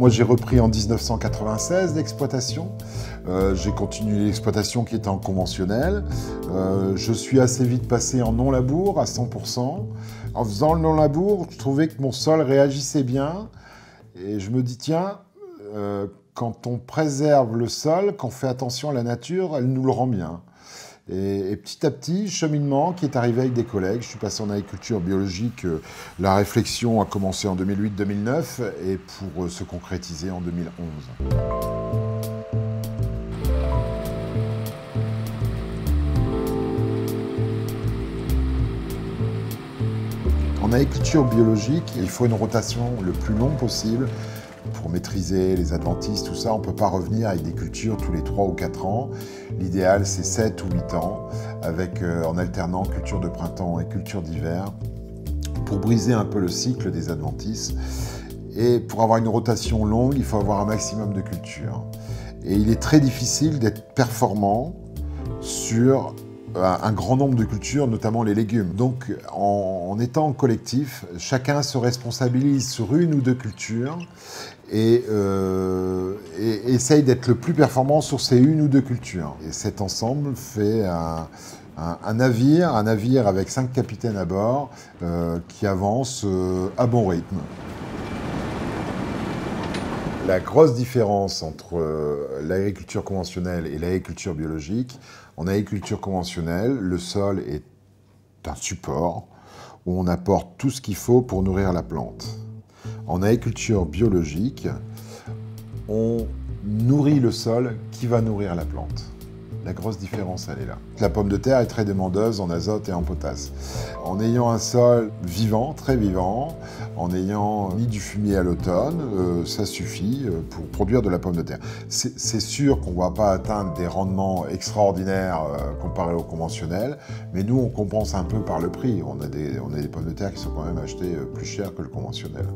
Moi, j'ai repris en 1996 l'exploitation. J'ai continué l'exploitation qui était en conventionnel. Je suis assez vite passé en non-labour à 100%. En faisant le non-labour, je trouvais que mon sol réagissait bien. Et je me dis, tiens, quand on préserve le sol, quand on fait attention à la nature, elle nous le rend bien. Et petit à petit, cheminement qui est arrivé avec des collègues. Je suis passé en agriculture biologique. La réflexion a commencé en 2008-2009 et pour se concrétiser en 2011. En agriculture biologique, il faut une rotation le plus longue possible pour maîtriser les adventices, tout ça. On ne peut pas revenir avec des cultures tous les 3 ou 4 ans. L'idéal, c'est 7 ou 8 ans, avec, en alternant culture de printemps et culture d'hiver, pour briser un peu le cycle des adventices. Et pour avoir une rotation longue, il faut avoir un maximum de cultures. Et il est très difficile d'être performant sur un grand nombre de cultures, notamment les légumes. Donc, en étant en collectif, chacun se responsabilise sur une ou deux cultures et essaye d'être le plus performant sur ces une ou deux cultures. Et cet ensemble fait un navire avec 5 capitaines à bord qui avance à bon rythme. La grosse différence entre l'agriculture conventionnelle et l'agriculture biologique, en agriculture conventionnelle, le sol est un support où on apporte tout ce qu'il faut pour nourrir la plante. En agriculture biologique, on nourrit le sol qui va nourrir la plante. La grosse différence, elle est là. La pomme de terre est très demandeuse en azote et en potasse. En ayant un sol vivant, très vivant, en ayant mis du fumier à l'automne, ça suffit pour produire de la pomme de terre. C'est sûr qu'on ne va pas atteindre des rendements extraordinaires comparés au conventionnel, mais nous, on compense un peu par le prix. On a des pommes de terre qui sont quand même achetées plus chères que le conventionnel.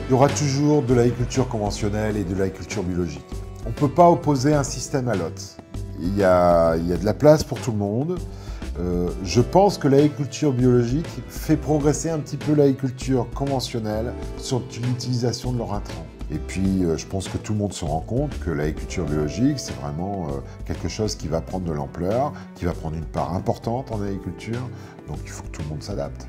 Il y aura toujours de l'agriculture conventionnelle et de l'agriculture biologique. On ne peut pas opposer un système à l'autre. Il y a de la place pour tout le monde. Je pense que l'agriculture biologique fait progresser un petit peu l'agriculture conventionnelle sur l'utilisation de leurs intrants. Et puis, je pense que tout le monde se rend compte que l'agriculture biologique, c'est vraiment quelque chose qui va prendre de l'ampleur, qui va prendre une part importante en agriculture. Donc, il faut que tout le monde s'adapte.